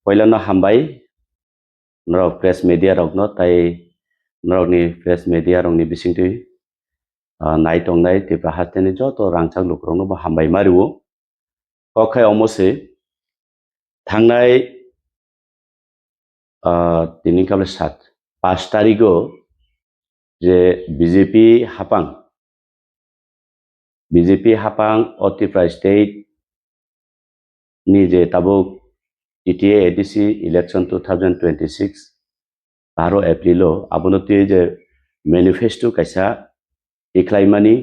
Poilano hambai norok press media rokno tai norokni press media rokni bisingtui nai tongnai tipra hasteni joto rangchak lukrokno bo hambai mario kokai omose thangnai tini kable 5 tarigo je BJP hapang Tripura state ni je tabuk ETA ADC election 2026 12 Aprilo abonoti je manifesto kaisa iklaimani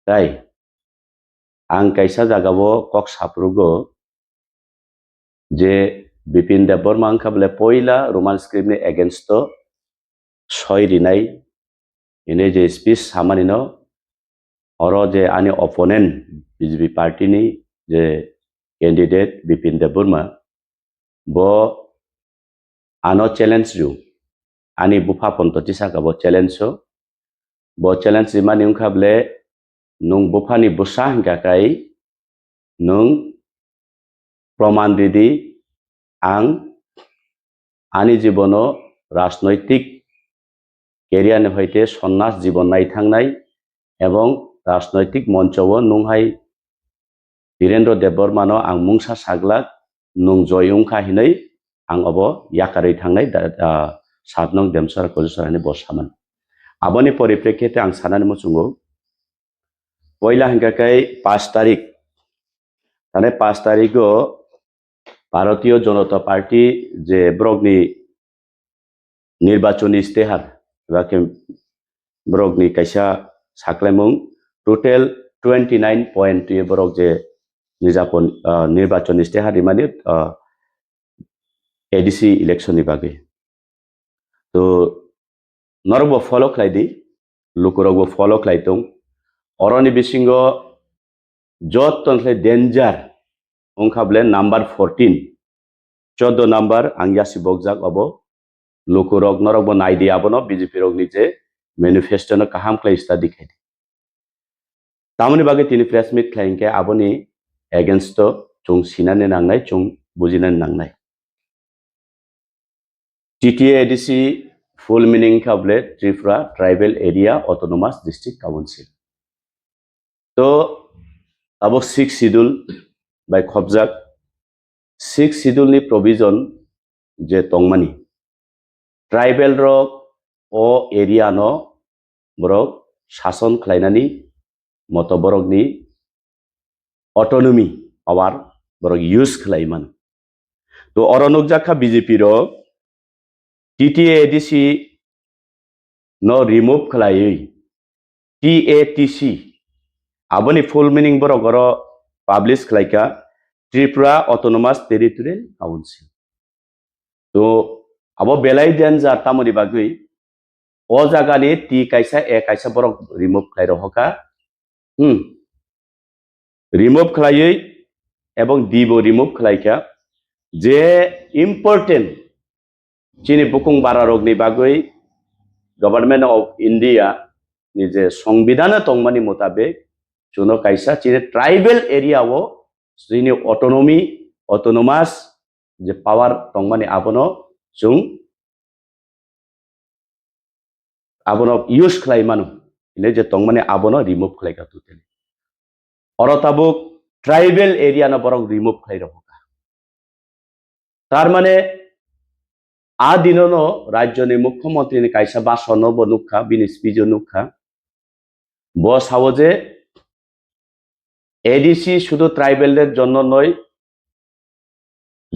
tai ang kaisa jagao kok saprugo je Bipin Debbarma angkable poila Roman script ni against to soi rinai ini je speech samanino oro je ani opponent BJP party ni je candidate Bipin Debbarma bo ano challenge ju ani bufa pontoti saka bo challenge bo challenge mani ungkable nung bufa ni busa hingga kai nung proman didi ang ani jibono রাজনৈতিক career হইতে সন্ন্যাস জীবন নাই থাংনাই এবং রাজনৈতিক মঞ্চও নুংহাই বীরেন্দ্র দেববর্মানো আং মুংসা সাগলাক নুং জয়ুংখা হিनै আং of ইয়াকাरै থাংনাই 7 নং দেমসরা কজসরানি বসামান আবনি পরিপ্রেক্ষিতে আং সানানি মুচুঙ্গো পয়লা হিংকাকাই 5 তারিখ তানে 5 তারিখও ভারতীয় জনতা পার্টি যে ব্রগনি নির্বাচনী ইস্তেহার ব্রগনি কাইসা সাকলাইমুং টোটাল 29 পয়েন্ট ব্রগ যে নির্বাচনী ইস্তেহার মানে এডিসি ইলেকশন বাকে তো নরবো ফলো খাইদি লুকুরবো ফলো খাইতং অরনি বিসিঙ্গ যতনলে ডেঞ্জার ওংখাবলে নাম্বার 14 14 নাম্বার আংয়াসি বকজাক অবো লুকুরক নরকবো নাইদি আবনো বিজেপি রক নিচে ম্যানিফেস্টো ন কাহাম ক্লাই স্টাডি খাইদি তামনি বাগে তিনি প্রেস মিট খাইনকে আবনি এগেইনস্ট চুং সিনানে নাংনাই চুং বুজিনানে নাংনাই TTA ADC ফুল মিনিং খাবলে Tripura tribal area autonomous district council তো আবো 6 শিডিউল বাই খবজাক 6 শিডিউল নি প্রভিজন যে তংমানি ট্রাইবেল রক ও এরিয়া ন বরক শাসন খাইনানি মত বরকনি অটোনমি পাওয়ার বরক ইউজ খাইমান তো অরনক জাখা বিজেপি রক TTA ADC no remove khalai TATC aboni full meaning boro goro publish khlaika Tripura Autonomous Territorial Council to abo belai den ja tamoni bagui o jaga ni T kaisa A kaisa boro remove khlai rohoka remove khlai ebong D bo remove khlaika je important chini bukung bara rogni bagui Government of India ni je সংবিধানে tongmani motabek chuno kaisa chini tribal area wo chini autonomy autonomous je power tongmani abono chung abono use khlaimanu ine je tongmani abono remove khlaika tuteli orotabuk tribal area na borok remove khlai roka tar mane আদিননো রাজ্যনি মুখ্যমন্ত্রী কাইসা বাসন বনুখা বিনিসপিজ নুখা বস হাওজে ADC শুধু ট্রাইবেলদের জন্য নয়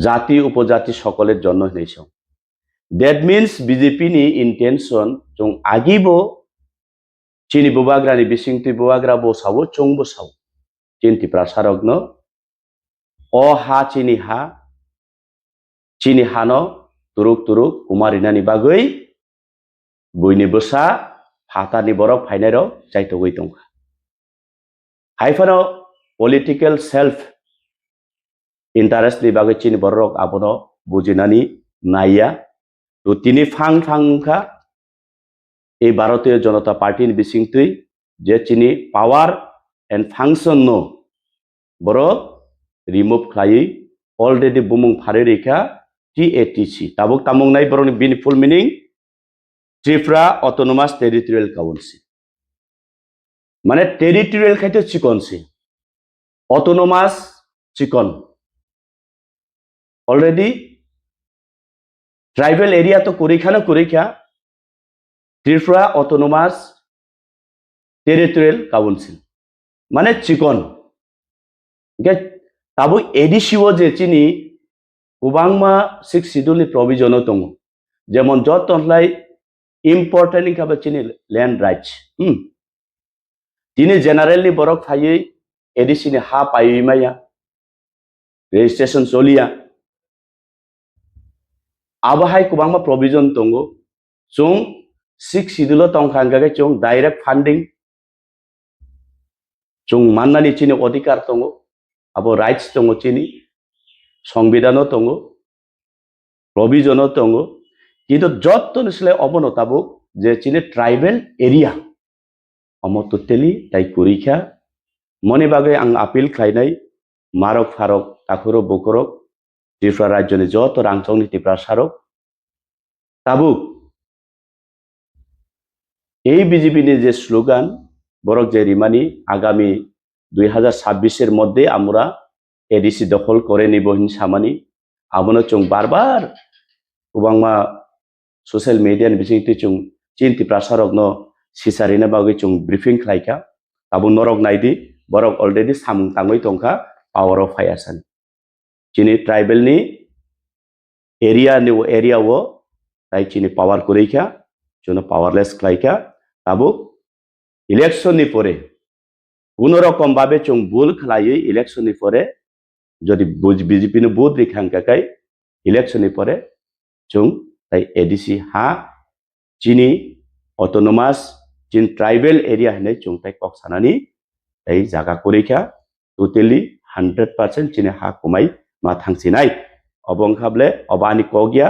জাতি উপজাতি সকলের জন্য হইছে দ্যাট মিন্স বিজেপি নি ইন্টেনশন জং আগিবো চিনি বুবাগ্রানি বিসিংতি বুবাগ্রা বসাবো চং বসাও চিন্তি প্রাসারগ্ন অ হা চিনি হানো turuk turuk kumarinani bagui buini bosa hatani borok phainero chaitogui tongkha haifano political self interest ni bagui chini borok abono bujinani naiya to tini phang kha ei bharatiyo janata party ni bisingtui je chini power and function no borok remove khlai already bumung phare rekha TATC tabuk tamung nai borong bin full meaning Tripura Autonomous Territorial Council মানে territorial খাইতে চিকনসি autonomous চিকন already tribal area তো করিখা Tripura autonomous territorial council মানে চিকন তাবো এডিসিও যে চিনি গোबांमा 6 শিডিউলनि provision দङ যেমন যতনলাই important কাবে চিনি ল্যান্ড রাইটস তিনি জেনারেলি বরক ফাयै এডিসিनि हा पायैमाया रेजिस्ट्रेशन चलिया आबहाय गोबांमा प्रभिजन दङ जों 6 শিডিউल तंखांगागे जों डाइरेक्ट फंडिंग जों माननानि चिनि अधिकार दङ आबो राइट्स दङ चिनि संविधान दङ प्रभिजन दङ किन्तु जत्तनसले अबनताबो जे चिनि ट्राइबल एरिया अमो टोटेली ताई कुरिखा मनि बागै आं आपिल खायनाय मारक फारक ताखुरो बकरक त्रिपुरा राज्यनि जत रांचं नीति प्रसारक ताबुक এই বিজেপিनि যে স্লোগান বরক যে রিমানি আগামী 2026 এর মধ্যে আমরা এডিসি দখল করে নিব হিনসামানি আবনো চং বারবার गोबांमा सोशल मीडिया बिथिंति चुं चिन्ति प्रसारक न सिसारिना बागै चुं ब्रीफिंग खालायखा ताबु नरक नायदि बरक अलरेडी सामुं तांगै तंखा पावर अफ फायासन चिनि ट्राइबल नि एरिया वो ताई चिनि पावर करिखा जोनो पावरलेस खालायखा ताबु इलेक्शन नि परे कोनो रकम भाबे चुं भूल खालायै इलेक्शन नि परे जदि बीजेपी नि बुथ रिखांकाकाय इलेक्शन नि परे जों ताई एडिसि हा चिनि ऑटोनोमास चिन ट्राइबल एरिया हने जों ताई कक्सानानि ताई जागा करिखा टोटली 100% चिनि हा कुमाई मा थांसिनाय अबंखाबले अबानि कगिया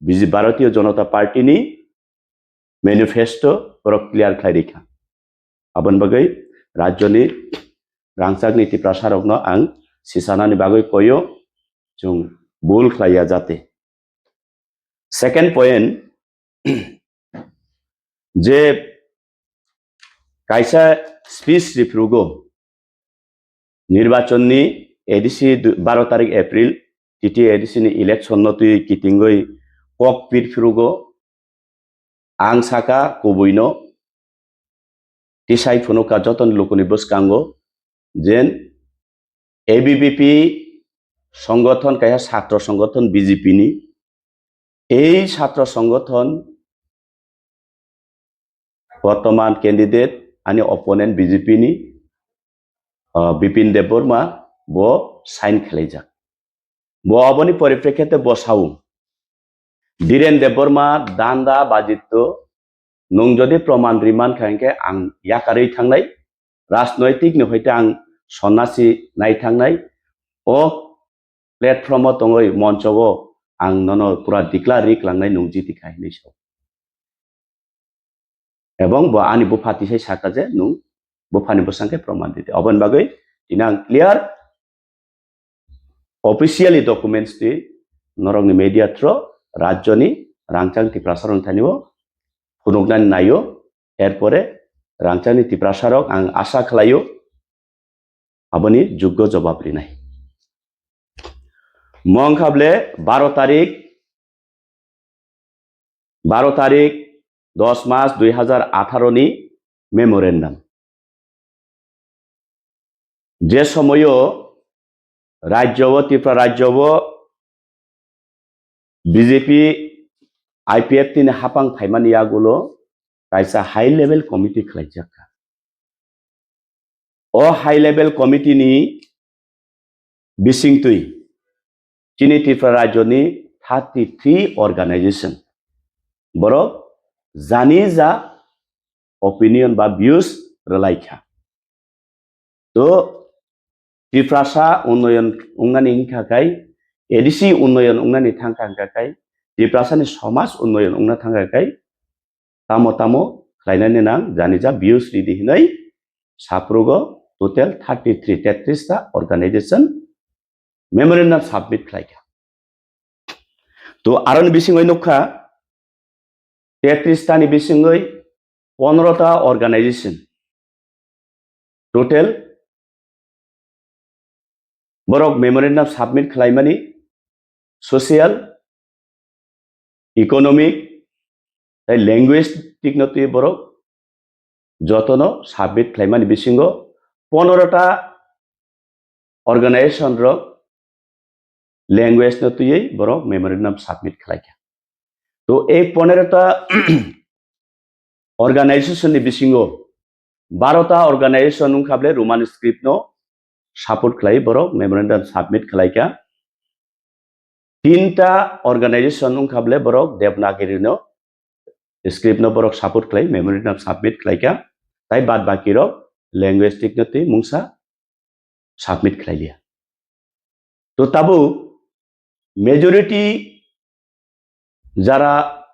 बिजि भारतीय जनता पार्टी नि मैनिफेस्टो पर क्लियर खायरिखा आबन बगै राज्यनि रांचाक नीति प्रसारक न आं सिसानानि बागै कयो जों भूल खाया जाते सेकेंड पॉइंट जे कायसा स्पीच रिफ्रुगो निर्वाचन नि एडिसि 12 तारिख एप्रिल टीटी एडिसि नि इलेक्शन नतुई किटिंगै कॉकपिट फ्रुगो आं साका कुबुइनो टिसाइ फुनुका जतन लुकुनि बसकांगो जेन एबीवीपी संगठन काया छात्र संगठन बीजेपी नि এই ছাত্র সংগঠন বর্তমান ক্যান্ডিডেট आणि অপোনেন্ট बीजेपी नि बिपिन देबबर्मा बो साइन खालायजाक बो अबनि परिप्रेक्षिते बसाउ धीरेन देबबर्मा दान्दा बाजित्तो नं जदि प्रमाण रिमान खांके आं याकारै थांनाय राजनैतिक नहैते आं सन्यासी नाय थांनाय ओ प्लेटफर्म दङै मंचगो आं ननो पूरा डिक्लार रिक्लांनाय नंजि दिखायनै सौ एवं बो आनि बो फातिसाय साकाजे नु बो फानि बसांके प्रमाण दिते अबन बागै दिना क्लियर ऑफिशियली डॉक्यूमेंट्स दि नरंनि मीडिया थ्रो राज्यनि रांचां ति प्रसारण थानिबो फुनुगनान नायो एरपरे रांचां ति प्रसारक आं आशा खालायो आबनि योग्य जवाब रिनाय मंखाबले 12 तारीख 10 मार्च 2018 नि मेमोरेंडम जे समय राज्यव त्रिपुरा राज्यव बीजेपी आईपीएफ तिन हापां फाइमानियागुलो कायसा हाई लेवल कमिटी खालायजाखा ओ हाई लेवल कमिटी नि बिसिंतुई चिनि त्रिपुरा राज्यनि 33 ऑर्गेनाइजेशन बरक जानि जा ओपिनियन बा व्यूज रलायखा तो त्रिपुरासा उन्नयन उंगानि हिंखाखाय एडिसि उन्नयन उंगानि थांखांखाखाय त्रिपुरासानि समाज उन्नयन उंना थांखाखाय तामो तामो खालायनानै नां जानि जा व्यूज रिदि हिनै साफ्रुगो टोटल 33 ता ऑर्गेनाइजेशन मेमोरेंडम सबमिट खालायखा তো আরন বিসিङै নখা 33 টাनि बिसिङै 15টা organisation total Borok memorandum submit খালাইমানি সোশিয়াল ইকোনমিক ল্যাঙ্গুয়েজ টিকনতি বরক যতন সাবমিট খালাইমানি বিसिङ 15টা অর্গানাইজেশন রক ল্যাঙ্গুয়েজ নতুयै বরক মেমোরেন্ডাম সাবমিট খালাইকা তো এই 15টা অর্গানাইজেশনनि बिसिङ 12টা অর্গানাইজেশন খাবলে রোমান স্ক্রিপ্ট নো সাপোর্ট খালাই বরক মেমোরেন্ডাম সাবমিট খালাইকা 3টা অর্গানাইজেশন খাবলে বরক দেবনাগরি নো स्क्रिप्ट नो बरक सापोर्ट खालाय मेमोरेंडम सबमिट खालायका ताई बाद बाकी रक लैंग्वेज टिकनति मुंसा सबमिट खालायलिया तो ताबु मेजॉरिटी जारा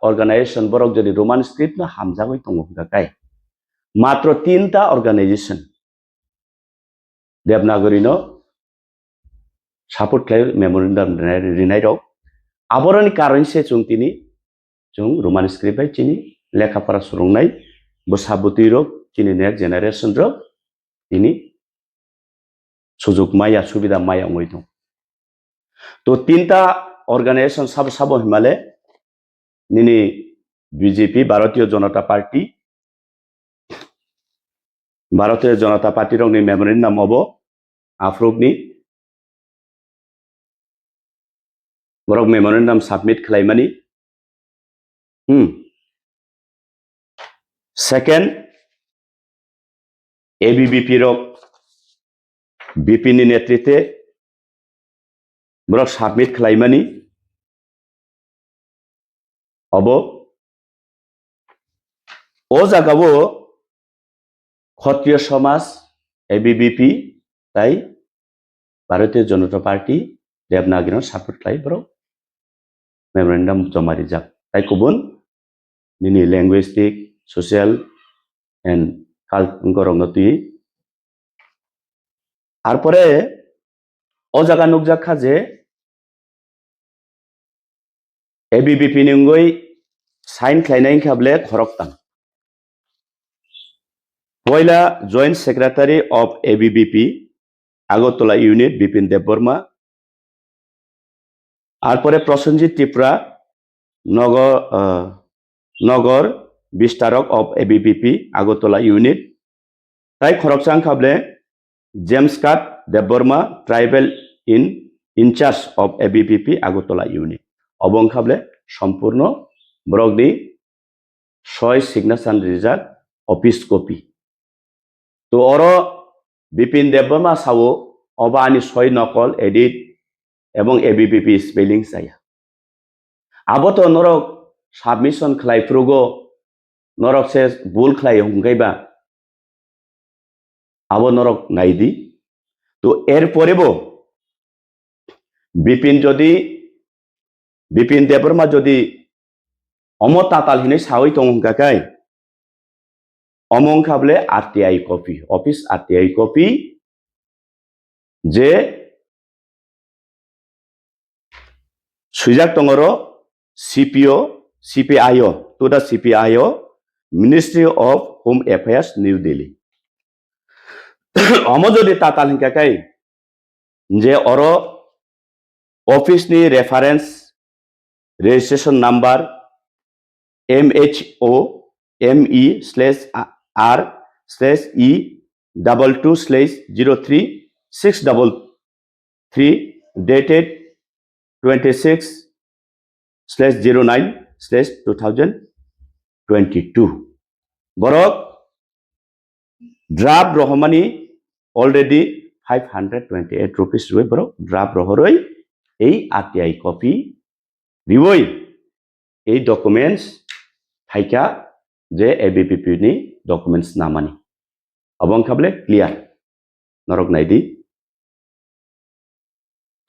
ऑर्गेनाइजेशन बरक जदि रोमान स्क्रिप्ट ना हामजागै दंगकाय मात्र 3टा ऑर्गेनाइजेशन देवनागरी नो सापोर्ट खालाय मेमोरेंडम रिनाय रक आबरनि कारण से चुंतिनि जों रोमान स्क्रिप्ट बाय चिनि लेखाफारा सुरुंनाय बसाबुति रक चिनि नेक्स्ट जेनारेशन रक इनि सुजुग माया सुविधा माया ngoi दं तो 3टा ऑर्गेनाइजेशन सब हिमालय निनि बीजेपी भारतीय जनता पार्टी रंगनि मेमोरेंडम अबो आफ्रोगनि बरक मेमोरेंडम सबमिट खालायमानि सेकेंड एबीवीपी रक बीपी नि नेतृत्वे बरक सबमिट खालायमानि अबो ओ जागावो क्षत्रिय समाज एबीवीपी ताई भारतीय जनता पार्टी देवनागरी सापोर्ट खालाय बरक मेमोरेंडम जमारि जाब ताई गुबुन निनि लैंग्वेस्टिक सोशल एंड कालगरंगति आरपरे ओ जागा नुकजाखा जे एबीवीपी निंगै साइन खालायनाय खाबले खरकतां पयला joint secretary of ABVP Agartala unit Bipin Debbarma आरपरे प्रसेनजित त्रिपुरा नगर विस्तारक ऑफ एबीवीपी आगरतला यूनिट ताई खरकचां खाबले जेम्स काट Debbarma tribal incharge of ABVP Agartala unit अबं खाबले सम्पूर्ण ब्रगनि 6 सिग्नेचर रिजार्ट ऑफिस कपि तो अरो बिपिन देबबर्मा सावो अबानि 6 नकल एडिट एवं एबीवीपी स्पेलिंग जाया आबोतो नरक सबमिशन खालायफ्रुगो नरक से भूल खालाय हुंगायबा आबो नरक नायदि तो एर परेबो बिपिन देबबर्मा जदि अमताताल हिनै सावै तंगाकाय अमं खाबले RTI copy office RTI copy जे सुजाक तंगरो CPIO to the CPIO ministry of home affairs new Delhi अमजदि ताताल हिंकाकाय जे अरो ऑफिस नि reference registration number MHOME/E/R/E22/03633 dated 26/09/2022 बरक ड्राफ्ट रहमानी ऑलरेडी 528 रुपीस रुपए बरक ड्राफ्ट रहरई এই आरटीआई कपि रिवई এই डकुमेंट्स थाइका जे एबीवीपी नि डकुमेंट्स नामानी अबं खाबले क्लियर नरक नायदि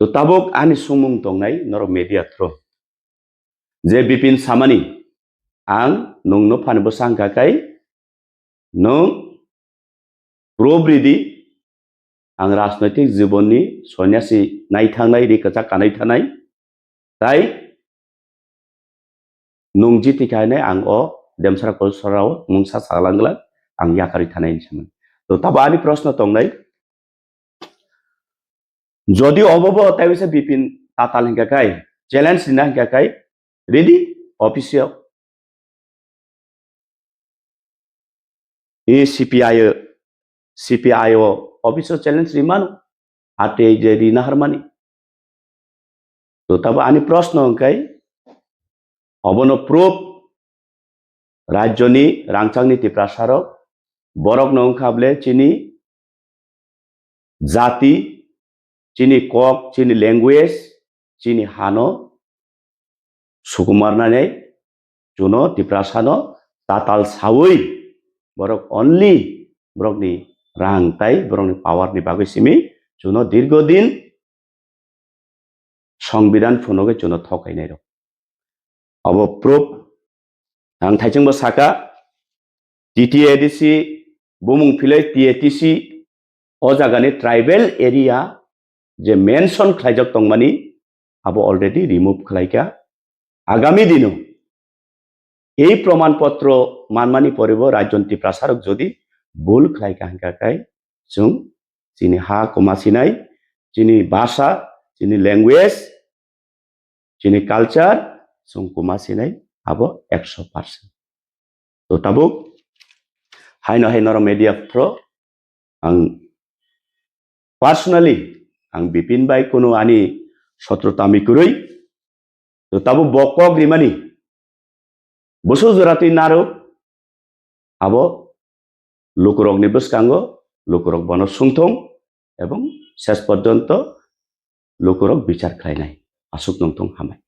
तो ताबुक आनि सुमुं दंनाय नरक मीडिया थ्रो जे बिपिन सामानी आं नोंनो फानबो सांगाखाय नों प्रोब्रिदि आं राजनैतिक जीवननि सन्यासी नायथांनाय रिकाचा कानाय थानाय ताई nungji tikai ang o demsara kolsorao mungsa saglangla ang yakari thanai saman to tabo ani proshno tongnai jodi obobo taibisa bipin tatal hingkakai challenge dina hingkakai ready officio e CPIO officio challenge rimanu ate je rina harmani to tabo ani proshno hingkai obono proof Rajyoni rangchangni tiprasarok borok nongkable chini jati chini kok chini language chini hano sukumarnane juno tiprasano tatal sawi borok only borok ni rangtai borok ni power ni bagui simi juno dirgodin সংবিধান ফুনগে juno thokainai rok abo proof ang thaijingbo saka TTADC bumung philai TATC o jagani tribal area je mention khlaijak tongmani abo already remove khlaika agami dino ei promanpotro manmani poribo rajyonti prasarok jodi bul khlaika hingkakai jung chini ha komasinai chini bhasha chini language chini culture jung komasinai abo 100% to tabuk haino media pro ang personally ang bipin bai kuno ani sotrotami kurui to tabu bokok rimani bosu jorati naro abo lukurok ni bwskango lukurok bono sungthong এবং শেষ পর্যন্ত lukurok bichar khlainai asuk nongthong hamai